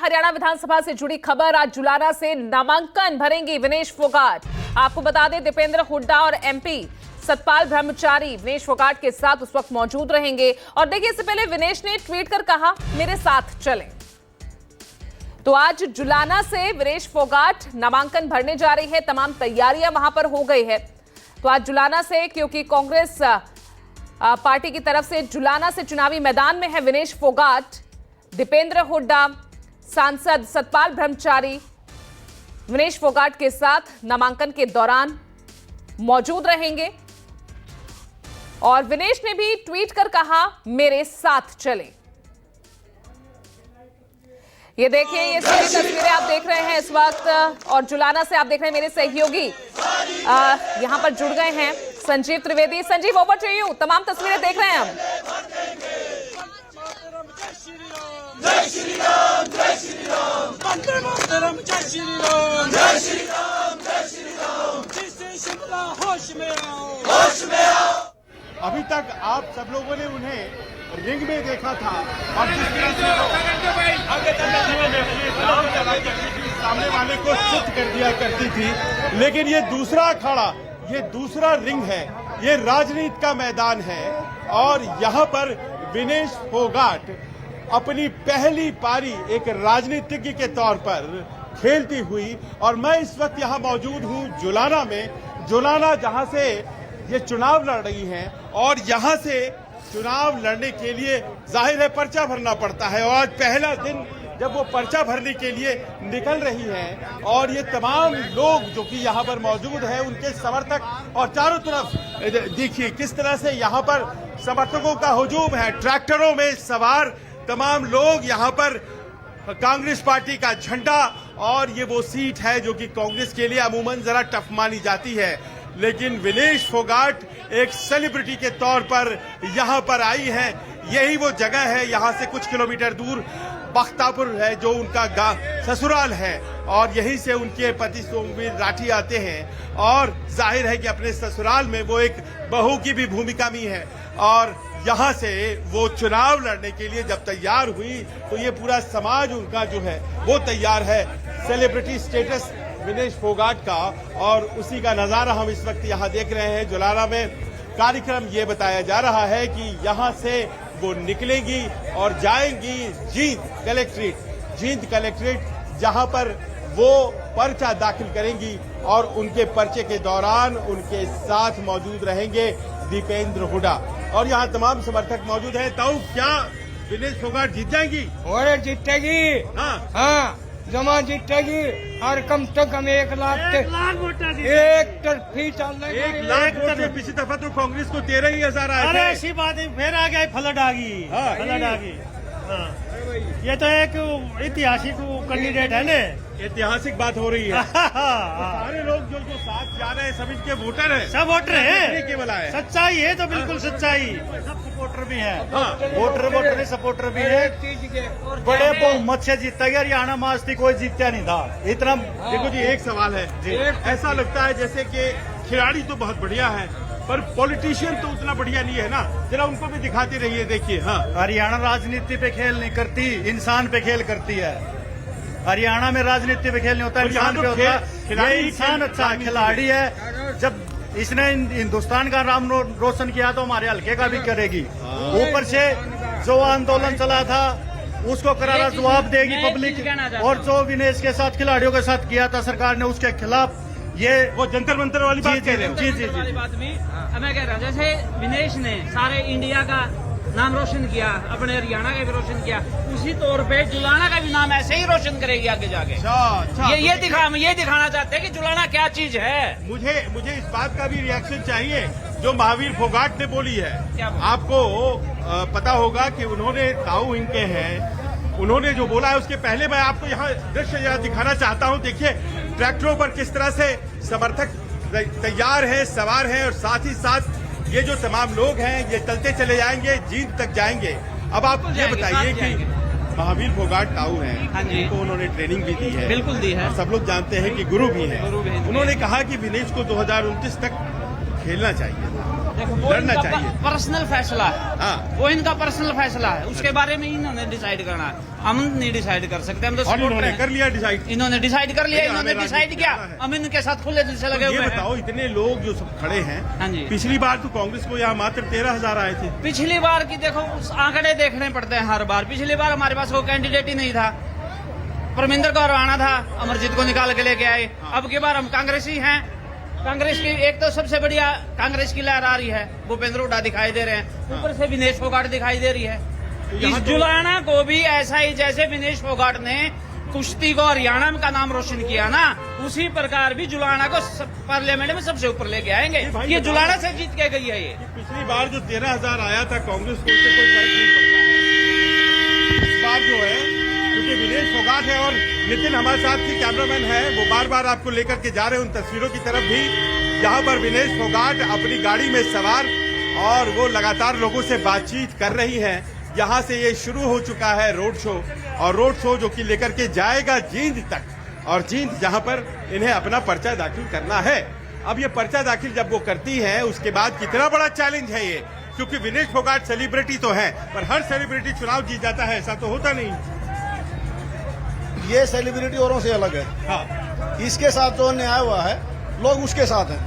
हरियाणा विधानसभा से जुड़ी खबर। आज जुलाना से नामांकन भरेंगी विनेश फोगाट। आपको बता दें, दीपेंद्र हुड्डा और एमपी सतपाल ब्रह्मचारी विनेश फोगाट के साथ उस वक्त मौजूद रहेंगे। और देखिए, इससे पहले विनेश ने ट्वीट कर कहा, मेरे साथ चलें। तो आज जुलाना से विनेश फोगाट नामांकन भरने जा रही है। तमाम तैयारियां वहां पर हो गई है। तो आज जुलाना से, क्योंकि कांग्रेस पार्टी की तरफ से जुलाना से चुनावी मैदान में है विनेश फोगाट, दीपेंद्र हुड्डा, सांसद सतपाल ब्रह्मचारी विनेश फोगाट के साथ नामांकन के दौरान मौजूद रहेंगे। और विनेश ने भी ट्वीट कर कहा, मेरे साथ चलें। ये देखिए, ये सारी तस्वीरें आप देख रहे हैं इस वक्त। और जुलाना से आप देख रहे हैं मेरे सहयोगी यहां पर जुड़ गए हैं, Sanjeev Trivedi. Sanjeev, over to you. तमाम तस्वीरें देख रहे हैं हम। जय श्री राम, जय श्री राम, वंदे मातरम, जय श्री राम, जय श्री राम, जय श्री राम, जिससे शिमला होश में आओ, होश में आओ। अभी तक आप सब लोगों ने उन्हें रिंग में देखा था और जिस तरह से सामने वाले को चुप कर दिया करती थी, लेकिन ये दूसरा अखाड़ा, ये दूसरा रिंग है, ये राजनीति का मैदान है। और यहाँ पर विनेश फोगाट अपनी पहली पारी एक राजनीतिज्ञ के तौर पर खेलती हुई, और मैं इस वक्त यहाँ मौजूद हूँ जुलाना में। जुलाना जहाँ से ये चुनाव लड़ रही हैं, और यहाँ से चुनाव लड़ने के लिए जाहिर है पर्चा भरना पड़ता है। और आज पहला दिन जब वो पर्चा भरने के लिए निकल रही हैं, और ये तमाम लोग जो कि यहाँ पर मौजूद हैं, उनके समर्थक, और चारों तरफ देखिए किस तरह से यहाँ पर समर्थकों का हुजूम है। ट्रैक्टरों में सवार तमाम लोग यहाँ पर कांग्रेस पार्टी का झंडा, और ये वो सीट है जो कि कांग्रेस के लिए अमूमन जरा टफ मानी जाती है, लेकिन विनेश फोगाट एक सेलिब्रिटी के तौर पर यहाँ पर आई है। यही वो जगह है, यहाँ से कुछ किलोमीटर दूर बख्तापुर है जो उनका ससुराल है, और यहीं से उनके पति सोमवीर राठी आते हैं। और जाहिर है कि अपने ससुराल में वो एक बहू की भी भूमिका में है, और यहाँ से वो चुनाव लड़ने के लिए जब तैयार हुई तो ये पूरा समाज उनका जो है वो तैयार है। सेलिब्रिटी स्टेटस विनेश फोगाट का, और उसी का नजारा हम इस वक्त यहाँ देख रहे हैं जुलाना में। कार्यक्रम ये बताया जा रहा है कि यहाँ से वो निकलेंगी और जाएंगी जींद कलेक्ट्रेट, जहाँ पर वो पर्चा दाखिल करेंगी, और उनके पर्चे के दौरान उनके साथ मौजूद रहेंगे दीपेंद्र हुड्डा। और यहाँ तमाम समर्थक मौजूद हैं। तो क्या विनेश फोगाट जीत जाएंगी? और जीतेगी। हाँ, जमा जीतेगी। और कम से कम 1 लाख वोटर, एक तरफी चल रही है। 1 लाख वोट। पिछली दफा तो कांग्रेस को 13,000 आए थे। अरे ऐसी बात है, फिर आ गया फ्लड आ गई, फ्लड आ गई। ये तो एक ऐतिहासिक कैंडिडेट है ना, ऐतिहासिक बात हो रही है। सारे लोग जो साथ जा रहे हैं सब इनके वोटर हैं, सब वोटर हैं, केवल आए। सच्चाई है तो बिल्कुल सच्चाई। सब सपोर्टर भी है, वोटर भी सपोर्टर भी है। बड़े बहुमत से जीता गया। हरियाणा में आज तक कोई जीता नहीं था इतना। देखो जी, एक सवाल है जी, ऐसा लगता है जैसे कि खिलाड़ी तो बहुत बढ़िया है, पर पॉलिटिशियन तो उतना बढ़िया नहीं है ना। जरा उनको भी दिखाते रहिए। देखिए, हाँ, हरियाणा राजनीति पे खेल नहीं करती, इंसान पे खेल करती है। हरियाणा में राजनीति पे खेल नहीं होता, इंसान पे होता है। ये इंसान अच्छा खिलाड़ी है। जब इसने हिंदुस्तान का नाम रोशन किया तो हमारे हल्के का भी करेगी। ऊपर से जो आंदोलन चला था उसको करारा जवाब देगी पब्लिक। और जो विनेश के साथ खिलाड़ियों के साथ किया था सरकार ने, उसके खिलाफ ये वो जंतर मंतर वाली बात कह रहे हो। जी जी वाली बात में मैं कह रहा हूँ, जैसे विनेश ने सारे इंडिया का नाम रोशन किया, अपने हरियाणा का भी रोशन किया, उसी तौर पे जुलाना का भी नाम ऐसे ही रोशन करेगी आगे जाके। अच्छा, ये दिखाना चाहते हैं कि जुलाना क्या चीज है। मुझे इस बात का भी रिएक्शन चाहिए जो महावीर फोगाट ने बोली है। आपको पता होगा कि उन्होंने ताऊ इनके हैं, उन्होंने जो बोला है उसके पहले मैं आपको यहाँ दृश्य दिखाना चाहता हूँ। देखिए ट्रैक्टरों पर किस तरह से समर्थक तैयार हैं, सवार हैं, और साथ ही साथ ये जो तमाम लोग हैं ये चलते चले जाएंगे, जींद तक जाएंगे। अब आप ये बताइए कि महावीर फोगाट ताऊ हैं, उनको उन्होंने ट्रेनिंग भी दी है, बिल्कुल दी है, सब लोग जानते हैं कि गुरु भी हैं। उन्होंने कहा कि विनेश को 2029 तक खेलना चाहिए। देखो वो लड़ना इनका चाहिए। पर्सनल फैसला है। हाँ। वो इनका पर्सनल फैसला है, उसके बारे में इन्होंने डिसाइड करना है, हम नहीं डिसाइड कर सकते। हम तो और सपोर्ट इन्होंने कर लिया डिसाइड। इन्होंने डिसाइड कर लिया, नहीं, इन्होंने हमें डिसाइड राजनीति किया, करना है। हम इनके साथ खुले दिल से लगे ये हुए हैं। बताओ, इतने लोग जो सब खड़े हैं, हाँ जी। पिछली बार तो कांग्रेस को यहाँ मात्र 13,000 आए थे। पिछली बार की देखो उस आंकड़े देखने पड़ते हैं हर बार। पिछली बार हमारे पास कोई कैंडिडेट ही नहीं था, परमिंदर कौर राणा था, अमरजीत को निकाल के लेके आए। अब की बार हम कांग्रेसी हैं। कांग्रेस की एक तो सबसे बढ़िया कांग्रेस की लहर आ रही है, भूपेंद्र हुड्डा दिखाई दे रहे हैं, ऊपर से विनेश फोगाट दिखाई दे रही है। इस जुलाना को भी ऐसा ही, जैसे विनेश फोगाट ने कुश्ती को हरियाणा का नाम रोशन किया ना, उसी प्रकार भी जुलाना को पार्लियामेंट में सबसे ऊपर लेके आएंगे। ये जुलाना से जीत के गई है। ये पिछली बार जो 13,000 आया था कांग्रेस को, उससे कोई फर्क नहीं पड़ता है। इस बार जो है, क्योंकि विनेश फोगाट है और नितिन हमारे साथ की कैमरामैन है, वो बार बार आपको लेकर के जा रहे हैं उन तस्वीरों की तरफ भी, जहां पर विनेश फोगाट अपनी गाड़ी में सवार और वो लगातार लोगों से बातचीत कर रही हैं। यहाँ से ये शुरू हो चुका है रोड शो, और रोड शो जो कि लेकर के जाएगा जींद तक, और जींद जहां पर इन्हें अपना पर्चा दाखिल करना है। अब ये पर्चा दाखिल जब वो करती है, उसके बाद कितना बड़ा चैलेंज है ये, क्योंकि विनेश फोगाट सेलिब्रिटी तो है, पर हर सेलिब्रिटी चुनाव जीत जाता है ऐसा तो होता नहीं। ये सेलिब्रिटी औरों से अलग है। हाँ, इसके साथ जो अन्याय हुआ है, लोग उसके साथ हैं।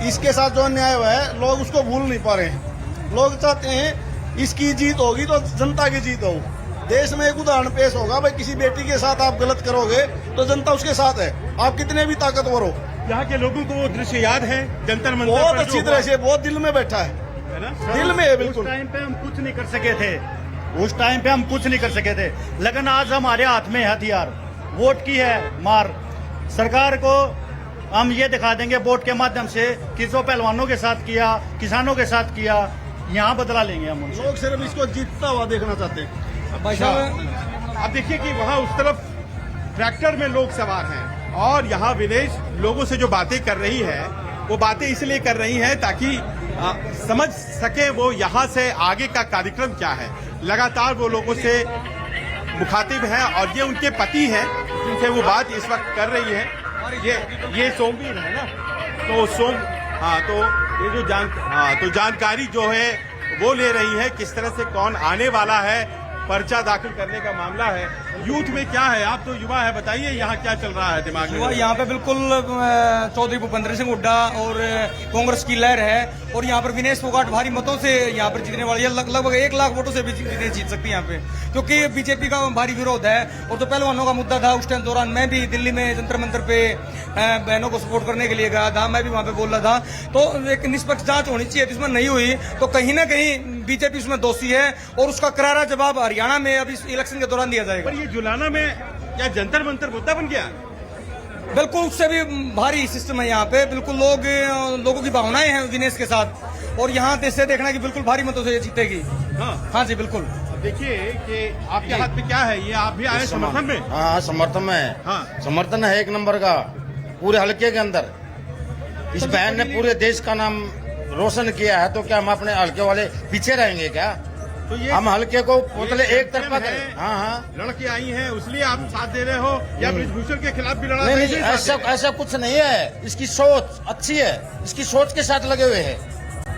इसके साथ जो अन्याय हुआ है, लोग उसको भूल नहीं पा रहे हैं। लोग चाहते हैं इसकी जीत होगी तो जनता की जीत हो। देश में एक उदाहरण पेश होगा, भाई किसी बेटी के साथ आप गलत करोगे तो जनता उसके साथ है, आप कितने भी ताकतवर हो। यहाँ के लोगों को वो दृश्य याद है जंतर मंतर बहुत पर अच्छी जो तरह हुआ, से, बहुत दिल में बैठा है, है ना? दिल में है उस बिल्कुल। टाइम पे हम कुछ नहीं कर सके थे, उस टाइम पे हम कुछ नहीं कर सके थे, लेकिन आज हमारे हाथ में हथियार, वोट की है मार। सरकार को हम ये दिखा देंगे वोट के माध्यम से कि जो पहलवानों के साथ किया, किसानों के साथ किया, यहाँ बदला लेंगे हम उनसे। लोग सिर्फ इसको जीतता हुआ देखना चाहते हैं। भाई साहब, अब देखिए कि वहाँ उस तरफ ट्रैक्टर में लोग सवार हैं, और यहाँ विनेश लोगों से जो बातें कर रही है, वो बातें इसलिए कर रही है ताकि समझ सके वो यहाँ से आगे का कार्यक्रम क्या है। लगातार वो लोगों से मुखातिब है, और ये उनके पति हैं जिनसे वो बात इस वक्त कर रही है। ये सोमवीर है ना, तो ये जो जानकारी जो है वो ले रही है किस तरह से कौन आने वाला है, पर्चा दाखिल करने का मामला है। यूथ में क्या है, आप तो युवा है, बताइए यहाँ क्या चल रहा है दिमाग में? यहाँ पे बिल्कुल चौधरी भूपेंद्र सिंह हुड्डा और कांग्रेस की लहर है, और यहाँ पर विनेश फोगाट भारी मतों से यहाँ पर जीतने वाली है। लगभग 1 लाख वोटों से भी विनेश जीत सकती है यहाँ पे, क्योंकि बीजेपी का भारी विरोध है। और जो पहलवानों का मुद्दा था, उस टाइम दौरान मैं भी दिल्ली में जंतर मंतर पे बहनों को सपोर्ट करने के लिए गया था, मैं भी वहाँ पे बोल रहा था। तो एक निष्पक्ष जांच होनी चाहिए, जिसमें नहीं हुई तो कहीं ना कहीं बीजेपी उसमें दोषी है, और उसका करारा जवाब हरियाणा में अभी इलेक्शन के दौरान दिया जाएगा। पर ये जुलाना में क्या जंतर मंतर मुद्दा बन गया? बिल्कुल, उससे भी भारी सिस्टम है यहाँ पे। बिल्कुल लोगों की भावनाएं हैं विनेश के साथ, और यहाँ से देखना कि बिल्कुल भारी मतों से ये जीतेगी। हाँ जी, बिल्कुल। अब देखिए कि आपके हाथ में क्या है, ये आप भी आए समर्थन में? हाँ, समर्थन में है। हाँ। समर्थन है 1 नंबर का पूरे हल्के के अंदर। इस बहन ने पूरे देश का नाम रोशन किया है, तो क्या हम अपने हल्के वाले पीछे रहेंगे क्या? तो ये हम हल्के को मतलब एक तरफा है, करें। हाँ हाँ, लड़के आई हैं इसलिए आप साथ दे रहे हो, या ब्रिजभूषण के खिलाफ भी लड़ा? नहीं ऐसे नहीं, ही साथ दे रहे ऐसा कुछ नहीं है। इसकी सोच अच्छी है, इसकी सोच के साथ लगे हुए हैं।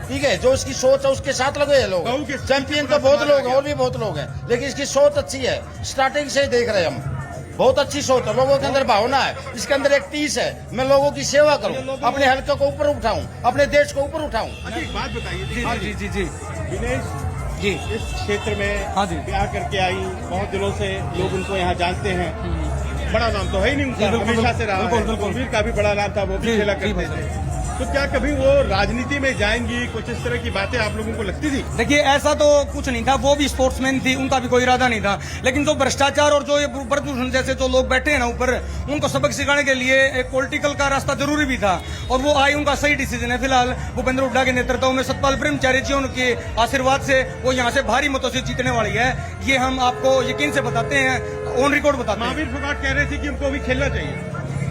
ठीक है, जो इसकी सोच है उसके साथ लगे हैं लोग। गऊ के चैंपियन तो बहुत लोग हैं, और भी बहुत लोग हैं, लेकिन इसकी सोच अच्छी है। स्टार्टिंग से ही देख रहे हैं हम, बहुत अच्छी सोच है। लोगों के अंदर भावना है, इसके अंदर एक तीस है, मैं लोगों की सेवा करूं, अपने हल्के को ऊपर उठाऊं, अपने देश को ऊपर उठाऊं। अच्छा, एक बात बताइए जी जी जी विनेश जी। इस क्षेत्र में हाँ जी। ब्याह करके आई, बहुत दिनों से लोग उनको यहाँ जानते हैं। बड़ा नाम तो है ही नहीं उनका, हमेशा से रहा है। सोमवीर का भी बड़ा नाम था, वो भी खेला करते थे। तो क्या कभी वो राजनीति में जाएंगी, कुछ इस तरह की बातें आप लोगों को लगती थी? देखिए, ऐसा तो कुछ नहीं था, वो भी स्पोर्ट्समैन थी, उनका भी कोई इरादा नहीं था। लेकिन जो भ्रष्टाचार और जो ये प्रदूषण जैसे जो लोग बैठे हैं ना ऊपर, उनको सबक सिखाने के लिए एक पॉलिटिकल का रास्ता जरूरी भी था, और वो आई, उनका सही डिसीजन है। फिलहाल भूपेंद्र हुड्डा के नेतृत्व में सतपाल ब्रह्मचारी जी उनके आशीर्वाद से वो यहाँ से भारी मतों से जीतने वाली है। ये हम आपको यकीन से बताते हैं, ऑन रिकॉर्ड बताते हैं। महावीर फोगाट कह रहे थे कि उनको भी खेलना चाहिए।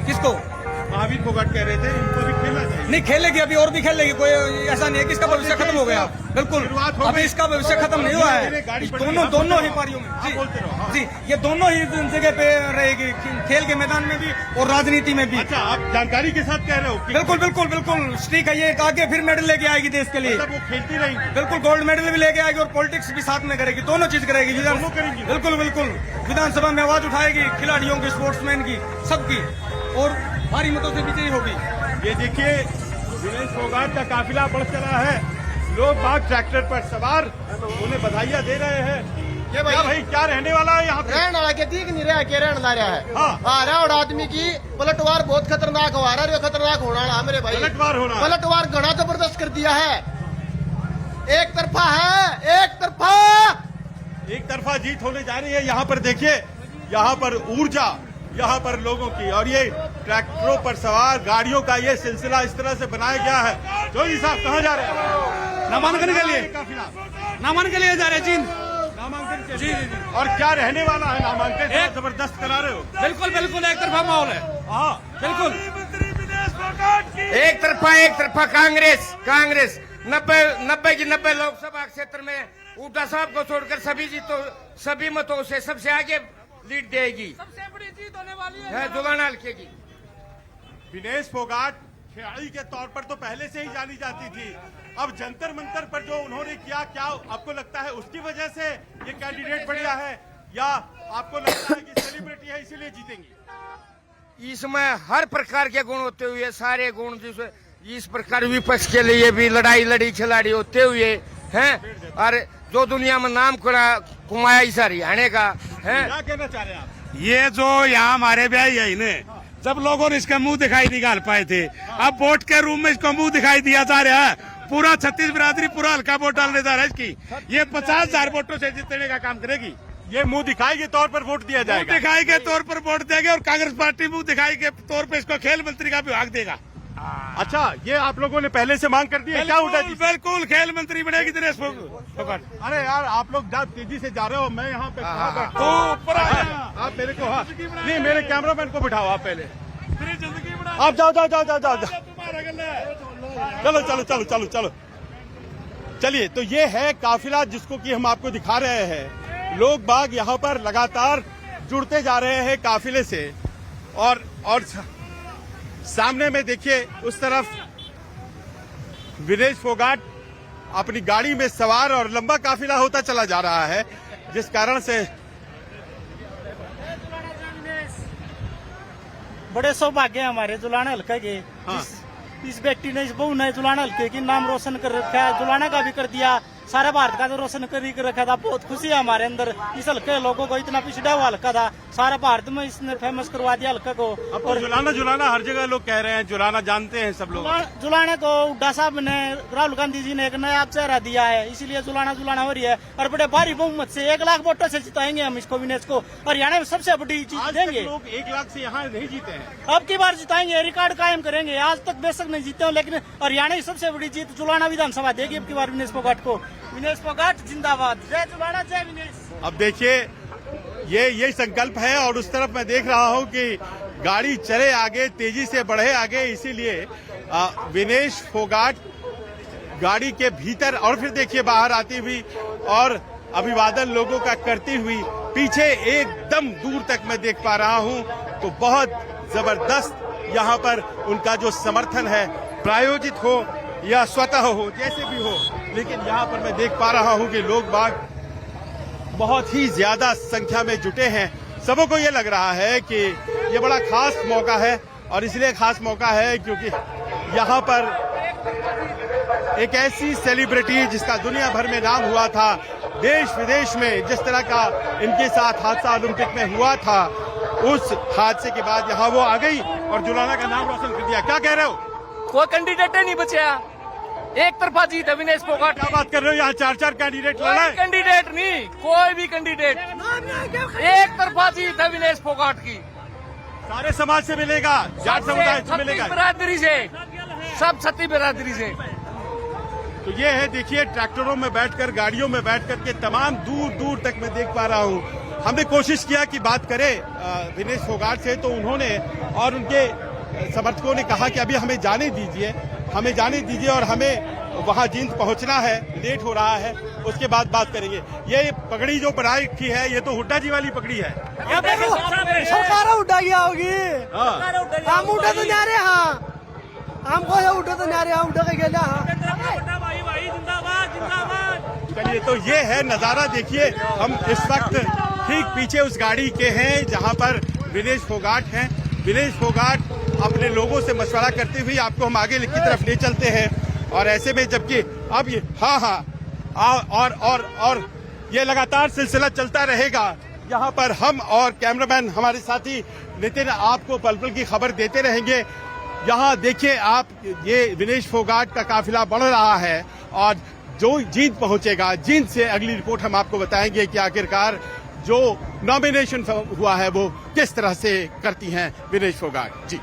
किसको? महावीर फोगाट कह रहे थे इनको भी खेलना चाहिए। नहीं खेलेगी, अभी और भी खेलेगी, कोई ऐसा नहीं है कि इसका भविष्य खत्म हो गया। बिल्कुल, अभी इसका भविष्य खत्म नहीं हुआ है। दोनों ही पारियों में जी, ये दोनों ही जगह पे रहेगी, खेल के मैदान में भी और राजनीति में भी। अच्छा, आप जानकारी के साथ कह रहे हो? बिल्कुल बिल्कुल बिल्कुल, ठीक है, ये आगे फिर मेडल लेके आएगी देश के लिए। मतलब वो खेलती रहेंगी? बिल्कुल, गोल्ड मेडल भी लेके आएगी और पॉलिटिक्स भी साथ में करेगी, दोनों चीज करेगी। दोनों करेंगी? बिल्कुल बिल्कुल, विधानसभा में आवाज उठाएगी खिलाड़ियों की, स्पोर्ट्समैन की, सबकी, और भारी मतों से विजयी होगी। ये देखिए विनेश फोगाट का काफिला बढ़ चला है, लोग बाग ट्रैक्टर पर सवार उन्हें बधाइयां दे रहे हैं। ये भाई क्या रहने वाला है यहाँ पे? रहने वाला के दिख नहीं रहा, के रहने ला रहा है। हाँ। आ रहा और आदमी की पलटवार बहुत खतरनाक हो रहा है, खतरनाक होना है मेरे भाई। पलटवार होना है। पलटवार घना जबरदस्त कर दिया है, एक तरफा है, एक तरफा जीत होने जा रही है। यहाँ पर देखिए, यहाँ पर ऊर्जा, यहाँ पर लोगों की, और ये ट्रैक्टरों पर सवार गाड़ियों का ये सिलसिला इस तरह से बनाया गया है। जोजी साहब कहाँ जा रहे हैं? नामांकन के लिए, काफिला नामांकन के लिए जा रहे हैं। नामांकन के लिए। जी। और क्या रहने वाला है नामांकन? जबरदस्त करा रहे हो? बिल्कुल बिल्कुल, एक तरफा माहौल है। हाँ बिल्कुल, एक तरफा कांग्रेस 90 की 90 लोकसभा क्षेत्र में हुड्डा साहब को छोड़कर सभी मतों से सबसे आगे लीड देगी। सबसे बड़ी जीत होने वाली है जुलाना हल्के की। विनेश फोगाट खिलाड़ी के तौर पर तो पहले से ही जानी जाती थी, अब जंतर मंतर पर जो उन्होंने किया, क्या आपको लगता है उसकी वजह से ये कैंडिडेट बढ़िया है, या आपको लगता है कि सेलिब्रिटी है इसीलिए जीतेंगी? इसमें हर प्रकार के गुण होते हुए, सारे गुण जिस इस प्रकार विपक्ष के लिए भी लड़ी खिलाड़ी होते हुए हैं, और जो दुनिया में नाम कमाया इस हरियाणा का है। क्या कहना चाह रहे हैं आप? ये जो यहाँ हमारे ब्याह यही ने, जब लोगों ने इसका मुंह दिखाई निकाल पाए थे, अब वोट के रूम में इसको मुंह दिखाई दिया जा रहा है। पूरा 36 बिरादरी पूरा हल्का वोट डालने जा रहा है इसकी। ये 50,000 वोटों से जीतने का काम करेगी। ये मुंह दिखाई के तौर पर वोट दिया जाएगा? मुंह दिखाई के तौर पर वोट देंगे, और कांग्रेस पार्टी मुंह दिखाई के तौर पर इसको खेल मंत्री का विभाग देगा। अच्छा, ये आप लोगों ने पहले से मांग कर दी है? क्या उठा जी? बिल्कुल, खेल मंत्री बनेगी दिनेश फोगाट। अरे यार, आप लोग जब तेजी से जा रहे हो, मैं यहाँ पे आप मेरे को, हाँ नहीं, मेरे कैमरामैन को बिठाओ आप पहले। आप जाओ। चलो। चलिए, तो ये है काफिला जिसको कि हम आपको दिखा रहे हैं। लोग बाग यहाँ पर लगातार जुड़ते जा रहे हैं काफिले से, और सामने में देखिए उस तरफ विनेश फोगाट अपनी गाड़ी में सवार, और लंबा काफिला होता चला जा रहा है, जिस कारण से बड़े सौभाग्य हमारे जुलाना हल्के के। हाँ। इस व्यक्ति ने, इस बहू ने जुलाना हल्के की नाम रोशन कर रखा है, जुलाना का भी कर दिया, सारा भारत का तो रोशन कर रखा था। बहुत खुशी है हमारे अंदर, इस हल्के लोगों को, इतना पिछड़ा हुआ हल्का था, सारा भारत में इसने फेमस करवा दिया हल्का को। अब तो जुलाना हर जगह लोग कह रहे हैं, जुलाना जानते हैं सब लोग। जुलाने को हुड्डा साहब ने, राहुल गांधी जी ने एक नया चेहरा दिया है, इसीलिए जुलाना हो रही है, और बड़े भारी बहुमत से 1 लाख वोटों से जिताएंगे हम इसको, विनेश को। हरियाणा में सबसे बड़ी जीत देंगे। लोग 1 लाख से यहाँ नहीं जीते हैं, अब की बार जिताएंगे, रिकॉर्ड कायम करेंगे। आज तक बेशक नहीं जीते हो, लेकिन हरियाणा की सबसे बड़ी जीत जुलाना विधानसभा देगी अब की बार विनेश फोगाट को। विनेश फोगाट जिंदाबाद, जय जुलाना, जय विनेश। अब देखिए, ये संकल्प है, और उस तरफ मैं देख रहा हूं कि गाड़ी चले आगे, तेजी से बढ़े आगे, इसीलिए विनेश फोगाट गाड़ी के भीतर, और फिर देखिए बाहर आती हुई और अभिवादन लोगों का करती हुई, पीछे एकदम दूर तक मैं देख पा रहा हूं। तो बहुत जबरदस्त यहाँ पर उनका जो समर्थन है, प्रायोजित हो या स्वतः हो, जैसे भी हो, लेकिन यहाँ पर मैं देख पा रहा हूं कि लोग बाग बहुत ही ज्यादा संख्या में जुटे हैं। सबों को ये लग रहा है कि ये बड़ा खास मौका है, और इसलिए खास मौका है क्योंकि यहाँ पर एक ऐसी सेलिब्रिटी जिसका दुनिया भर में नाम हुआ था, देश विदेश में जिस तरह का इनके साथ हादसा ओलंपिक में हुआ था, उस हादसे के बाद यहाँ वो आ गई और जुलाना का नाम रोशन कर दिया। क्या कह रहे हो? कोई कैंडिडेट नहीं बचा, एक तरफा जीत है विनेश फोगाट। क्या बात कर रहे हो? यहाँ 4 कैंडिडेट लड़ा है। कैंडिडेट नहीं, कोई भी कैंडिडेट, एक तरफा जीत है विनेश फोगाट की। सारे समाज से मिलेगा, जाट समुदाय से मिलेगा, बिरादरी से, सब छत्ती बिरादरी से। तो ये है, देखिए ट्रैक्टरों में बैठकर, गाड़ियों में बैठकर के तमाम दूर दूर तक मैं देख पा रहा हूँ। हमने कोशिश किया कि बात करें विनेश फोगाट से, तो उन्होंने और उनके समर्थकों ने कहा कि अभी हमें जाने दीजिए और हमें वहां जींद पहुंचना है, लेट हो रहा है, उसके बाद बात करेंगे। ये पगड़ी जो बनाई की है, ये तो हुड्डा जी वाली पगड़ी है। सरकार उठा गया होगी, हम उठे तो जा रहे, हाँ हमको ये उठे तो जा रहे, उठे के गया। चलिए, तो ये है नजारा, देखिए हम इस वक्त ठीक पीछे उस गाड़ी के हैं जहां पर विनेश फोगाट हैं। विनेश फोगाट अपने लोगों से मशवरा करते हुए आपको हम आगे की तरफ ले चलते हैं, और ऐसे में जबकि अब ये और ये लगातार सिलसिला चलता रहेगा। यहाँ पर हम और कैमरामैन हमारे साथी नितिन आपको पल पल की खबर देते रहेंगे। यहाँ देखिए आप, ये विनेश फोगाट का काफिला बढ़ रहा है और जो जींद पहुंचेगा, जींद से अगली रिपोर्ट हम आपको बताएंगे कि आखिरकार जो नॉमिनेशन हुआ है वो किस तरह से करती हैं विनेश फोगाट जी।